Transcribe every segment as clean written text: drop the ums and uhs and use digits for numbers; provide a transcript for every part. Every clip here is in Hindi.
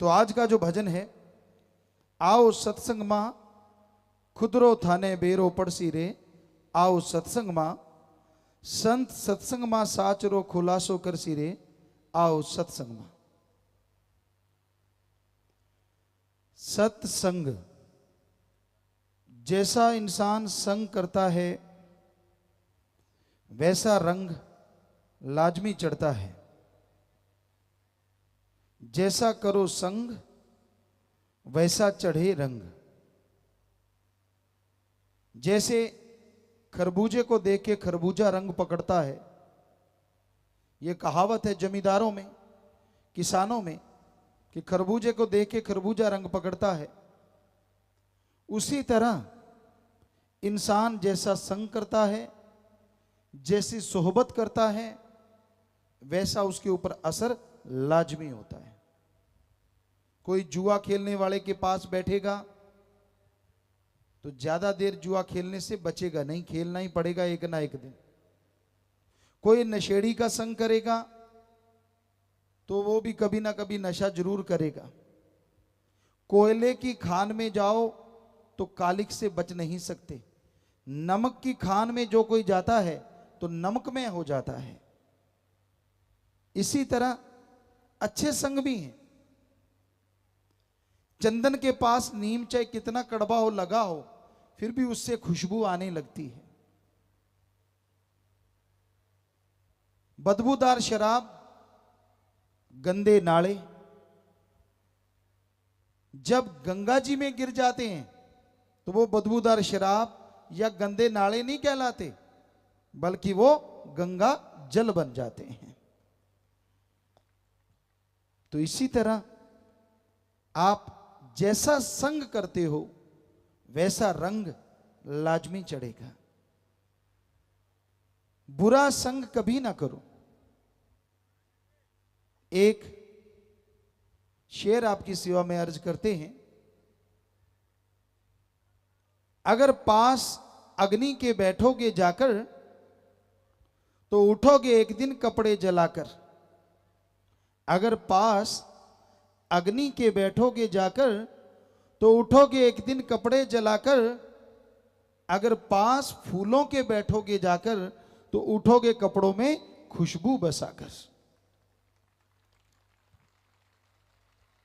तो आज का जो भजन है, आओ सत्संग मां खुदरो थाने बेरो पड़सी रे, आओ सत्संग मां संत सत्संग मां साचरो खुलासो करसी रे, आओ सत्संग मां। सत्संग, जैसा इंसान संग करता है वैसा रंग लाजमी चढ़ता है। जैसा करो संग वैसा चढ़े रंग। जैसे खरबूजे को देख के खरबूजा रंग पकड़ता है, यह कहावत है जमींदारों में, किसानों में, कि खरबूजे को देख के खरबूजा रंग पकड़ता है। उसी तरह इंसान जैसा संग करता है, जैसी सोहबत करता है, वैसा उसके ऊपर असर लाजमी होता है। कोई जुआ खेलने वाले के पास बैठेगा तो ज्यादा देर जुआ खेलने से बचेगा नहीं, खेलना ही पड़ेगा एक ना एक दिन। कोई नशेड़ी का संग करेगा तो वो भी कभी ना कभी नशा जरूर करेगा। कोयले की खान में जाओ तो कालिक से बच नहीं सकते। नमक की खान में जो कोई जाता है तो नमकमय हो जाता है। इसी तरह अच्छे संग भी हैं। चंदन के पास नीम चाहे कितना कड़वा हो लगा हो, फिर भी उससे खुशबू आने लगती है। बदबूदार शराब, गंदे नाले जब गंगा जी में गिर जाते हैं तो वो बदबूदार शराब या गंदे नाले नहीं कहलाते, बल्कि वो गंगा जल बन जाते हैं। तो इसी तरह आप जैसा संग करते हो वैसा रंग लाजमी चढ़ेगा। बुरा संग कभी ना करो। एक शेर आपकी सेवा में अर्ज करते हैं। अगर पास अग्नि के बैठोगे जाकर तो उठोगे एक दिन कपड़े जलाकर। अगर पास अग्नि के बैठोगे जाकर तो उठोगे एक दिन कपड़े जलाकर। अगर पास फूलों के बैठोगे जाकर तो उठोगे कपड़ों में खुशबू बसाकर।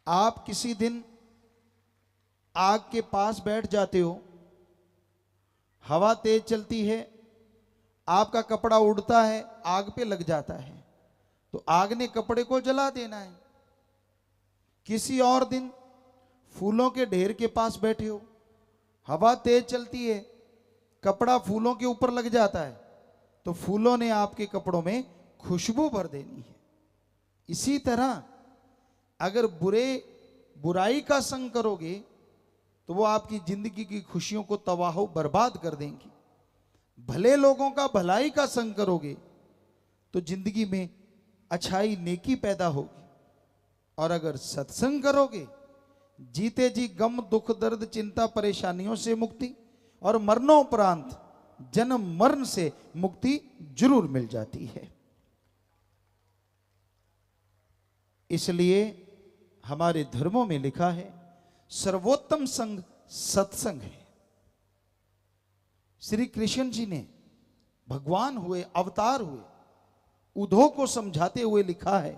आप किसी दिन आग के पास बैठ जाते हो, हवा तेज चलती है, आपका कपड़ा उड़ता है, आग पे लग जाता है, तो आग ने कपड़े को जला देना है। किसी और दिन फूलों के ढेर के पास बैठे हो, हवा तेज चलती है, कपड़ा फूलों के ऊपर लग जाता है, तो फूलों ने आपके कपड़ों में खुशबू भर देनी है। इसी तरह अगर बुराई का संग करोगे तो वो आपकी जिंदगी की खुशियों को तबाह बर्बाद कर देंगी। भले लोगों का भलाई का संग करोगे तो जिंदगी में अच्छाई नेकी पैदा होगी। और अगर सत्संग करोगे, जीते जी गम दुख दर्द चिंता परेशानियों से मुक्ति और मरणोपरांत जन्म मरण से मुक्ति जरूर मिल जाती है। इसलिए हमारे धर्मों में लिखा है सर्वोत्तम संग सत्संग है। श्री कृष्ण जी ने भगवान हुए, अवतार हुए, उद्धव को समझाते हुए लिखा है,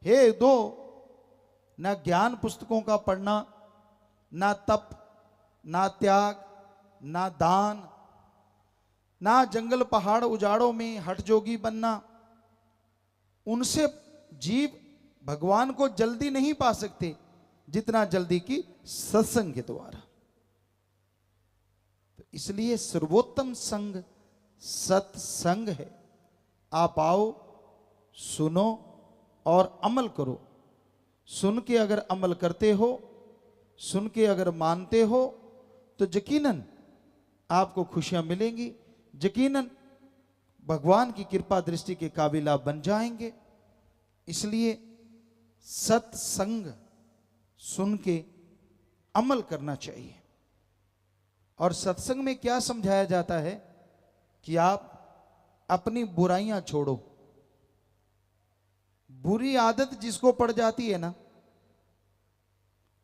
हे उद्धव, ना ज्ञान पुस्तकों का पढ़ना, ना तप, ना त्याग, ना दान, ना जंगल पहाड़ उजाड़ों में हठ जोगी बनना, उनसे जीव भगवान को जल्दी नहीं पा सकते जितना जल्दी की सत्संग के द्वारा। तो इसलिए सर्वोत्तम संग सत्संग है। आप आओ, सुनो और अमल करो। सुन के अगर अमल करते हो, सुन के अगर मानते हो, तो यकीनन आपको खुशियां मिलेंगी, यकीनन भगवान की कृपा दृष्टि के काबिल आप बन जाएंगे। इसलिए सत्संग सुन के अमल करना चाहिए। और सत्संग में क्या समझाया जाता है कि आप अपनी बुराइयां छोड़ो। बुरी आदत जिसको पड़ जाती है ना,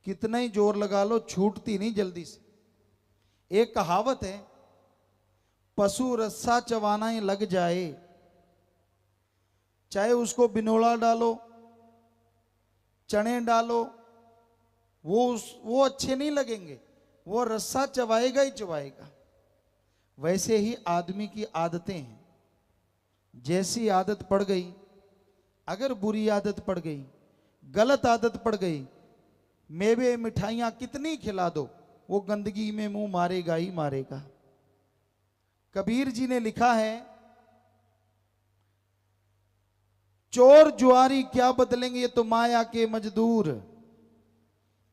कितना ही जोर लगा लो छूटती नहीं जल्दी से। एक कहावत है, पशु रस्सा चबाना लग जाए, चाहे उसको बिनोला डालो, चने डालो, वो अच्छे नहीं लगेंगे, वो रस्सा चबाएगा ही चबाएगा। वैसे ही आदमी की आदतें हैं, जैसी आदत पड़ गई, अगर बुरी आदत पड़ गई, गलत आदत पड़ गई, मेवे मिठाइयां कितनी खिला दो, वो गंदगी में मुंह मारेगा ही मारेगा। कबीर जी ने लिखा है, चोर जुआरी क्या बदलेंगे ये तो माया के मजदूर,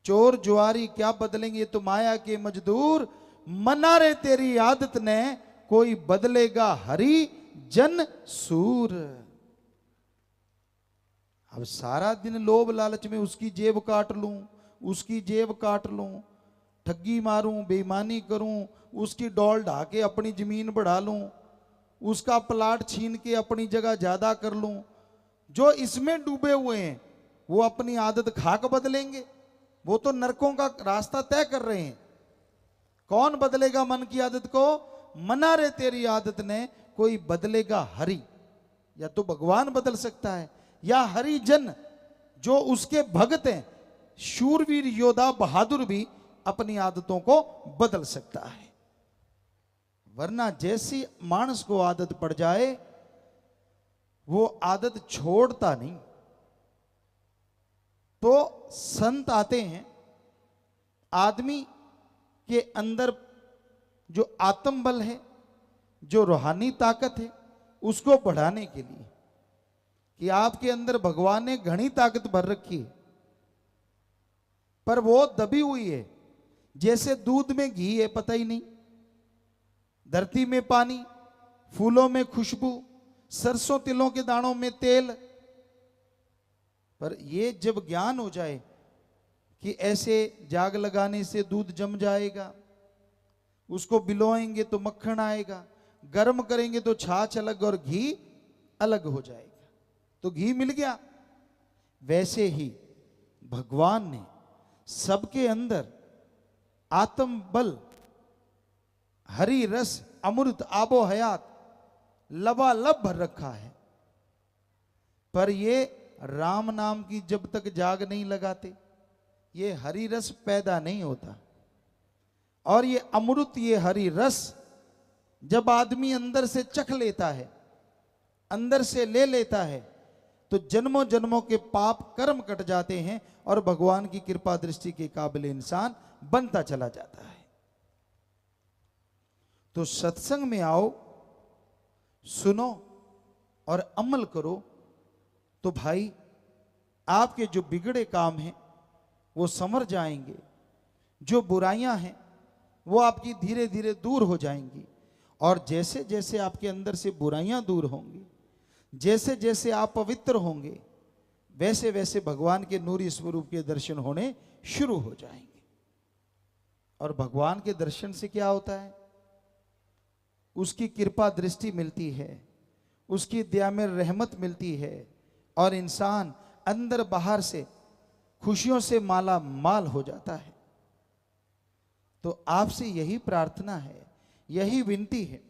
चोर जुआरी क्या बदलेंगे ये तो माया के मजदूर, मना रे तेरी आदत ने कोई बदलेगा हरि जन सूर। अब सारा दिन लोभ लालच में उसकी जेब काट लूं, उसकी जेब काट लूं, ठगी मारूं, बेईमानी करूं, उसकी डौल ढा के अपनी जमीन बढ़ा लूं, उसका प्लाट छीन के अपनी जगह ज्यादा कर लूं। जो इसमें डूबे हुए हैं वो अपनी आदत खाक बदलेंगे, वो तो नरकों का रास्ता तय कर रहे हैं। कौन बदलेगा मन की आदत को? मना रे तेरी आदत ने कोई बदलेगा हरि, या तो भगवान बदल सकता है, या हरिजन जो उसके भक्त हैं, शूरवीर योद्धा बहादुर भी अपनी आदतों को बदल सकता है। वरना जैसी मानस को आदत पड़ जाए वो आदत छोड़ता नहीं। तो संत आते हैं आदमी के अंदर जो आत्म बल है, जो रूहानी ताकत है, उसको बढ़ाने के लिए, कि आपके अंदर भगवान ने घनी ताकत भर रखी है, पर वो दबी हुई है। जैसे दूध में घी है पता ही नहीं, धरती में पानी, फूलों में खुशबू, सरसों तिलों के दानों में तेल। पर ये जब ज्ञान हो जाए कि ऐसे जाग लगाने से दूध जम जाएगा, उसको बिलोएंगे तो मक्खन आएगा, गर्म करेंगे तो छाछ अलग और घी अलग हो जाएगा, तो घी मिल गया। वैसे ही भगवान ने सबके अंदर आत्म बल, हरि रस, अमृत, आबो हयात लबालब भर रखा है। पर ये राम नाम की जब तक जाग नहीं लगाते, ये हरि रस पैदा नहीं होता। और ये अमृत, ये हरि रस जब आदमी अंदर से चख लेता है, अंदर से ले लेता है, तो जन्मों जन्मों के पाप कर्म कट जाते हैं और भगवान की कृपा दृष्टि के काबिल इंसान बनता चला जाता है। तो सत्संग में आओ, सुनो और अमल करो, तो भाई आपके जो बिगड़े काम हैं वो संवर जाएंगे, जो बुराइयां हैं वो आपकी धीरे धीरे दूर हो जाएंगी। और जैसे जैसे आपके अंदर से बुराइयां दूर होंगी, जैसे जैसे आप पवित्र होंगे, वैसे वैसे भगवान के नूरी स्वरूप के दर्शन होने शुरू हो जाएंगे। और भगवान के दर्शन से क्या होता है? उसकी कृपा दृष्टि मिलती है, उसकी दया में रहमत मिलती है, और इंसान अंदर बाहर से खुशियों से माला माल हो जाता है। तो आपसे यही प्रार्थना है, यही विनती है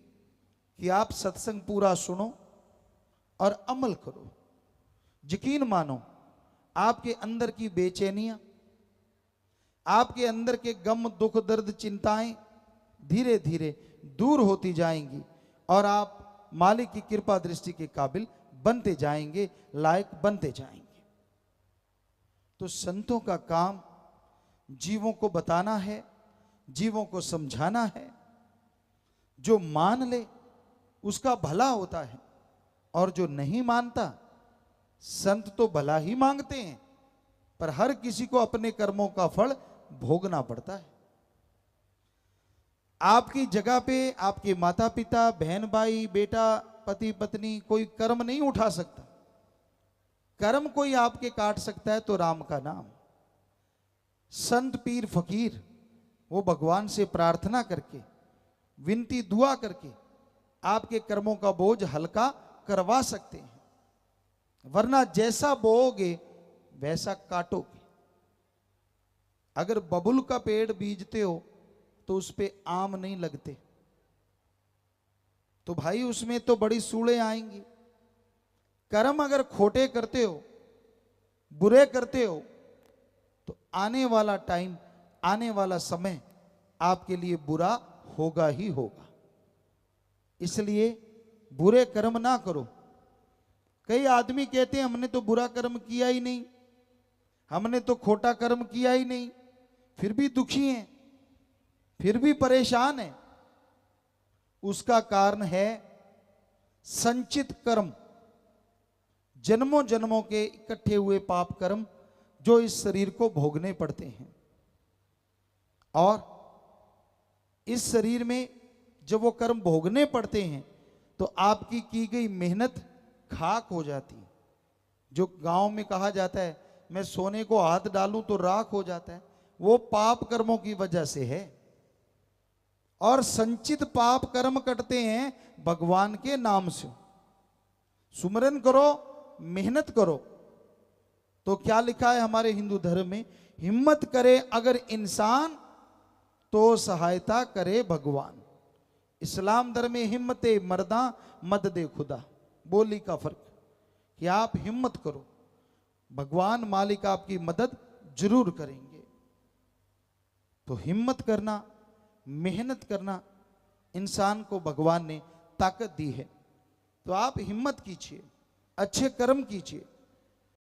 कि आप सत्संग पूरा सुनो और अमल करो। यकीन मानो, आपके अंदर की बेचैनियां, आपके अंदर के गम, दुख, दर्द, चिंताएं धीरे धीरे दूर होती जाएंगी और आप मालिक की कृपा दृष्टि के काबिल बनते जाएंगे, लायक बनते जाएंगे। तो संतों का काम जीवों को बताना है, जीवों को समझाना है। जो मान ले उसका भला होता है, और जो नहीं मानता, संत तो भला ही मांगते हैं, पर हर किसी को अपने कर्मों का फल भोगना पड़ता है। आपकी जगह पे आपके माता पिता, बहन भाई, बेटा, पति पत्नी कोई कर्म नहीं उठा सकता। कर्म कोई आपके काट सकता है तो राम का नाम। संत, पीर, फकीर वो भगवान से प्रार्थना करके, विनती दुआ करके आपके कर्मों का बोझ हल्का करवा सकते हैं। वरना जैसा बोओगे वैसा काटोगे। अगर बबुल का पेड़ बीजते हो तो उस पे आम नहीं लगते, तो भाई उसमें तो बड़ी सूड़े आएंगी। कर्म अगर खोटे करते हो, बुरे करते हो, तो आने वाला टाइम, आने वाला समय आपके लिए बुरा होगा ही होगा। इसलिए बुरे कर्म ना करो। कई आदमी कहते हैं हमने तो बुरा कर्म किया ही नहीं, हमने तो खोटा कर्म किया ही नहीं, फिर भी दुखी हैं, फिर भी परेशान हैं। उसका कारण है संचित कर्म, जन्मों जन्मों के इकट्ठे हुए पाप कर्म जो इस शरीर को भोगने पड़ते हैं। और इस शरीर में जब वो कर्म भोगने पड़ते हैं तो आपकी की गई मेहनत खाक हो जाती है। जो गांव में कहा जाता है मैं सोने को हाथ डालूं तो राख हो जाता है, वो पाप कर्मों की वजह से है। और संचित पाप कर्म कटते हैं भगवान के नाम से। सुमरन करो, मेहनत करो। तो क्या लिखा है हमारे हिंदू धर्म में, हिम्मत करे अगर इंसान तो सहायता करे भगवान। इस्लाम धर्म में हिम्मते मर्दा मद दे खुदा, बोली का फर्क कि आप हिम्मत करो, भगवान मालिक आपकी मदद जरूर करेंगे। तो हिम्मत करना, मेहनत करना, इंसान को भगवान ने ताकत दी है। तो आप हिम्मत कीजिए, अच्छे कर्म कीजिए,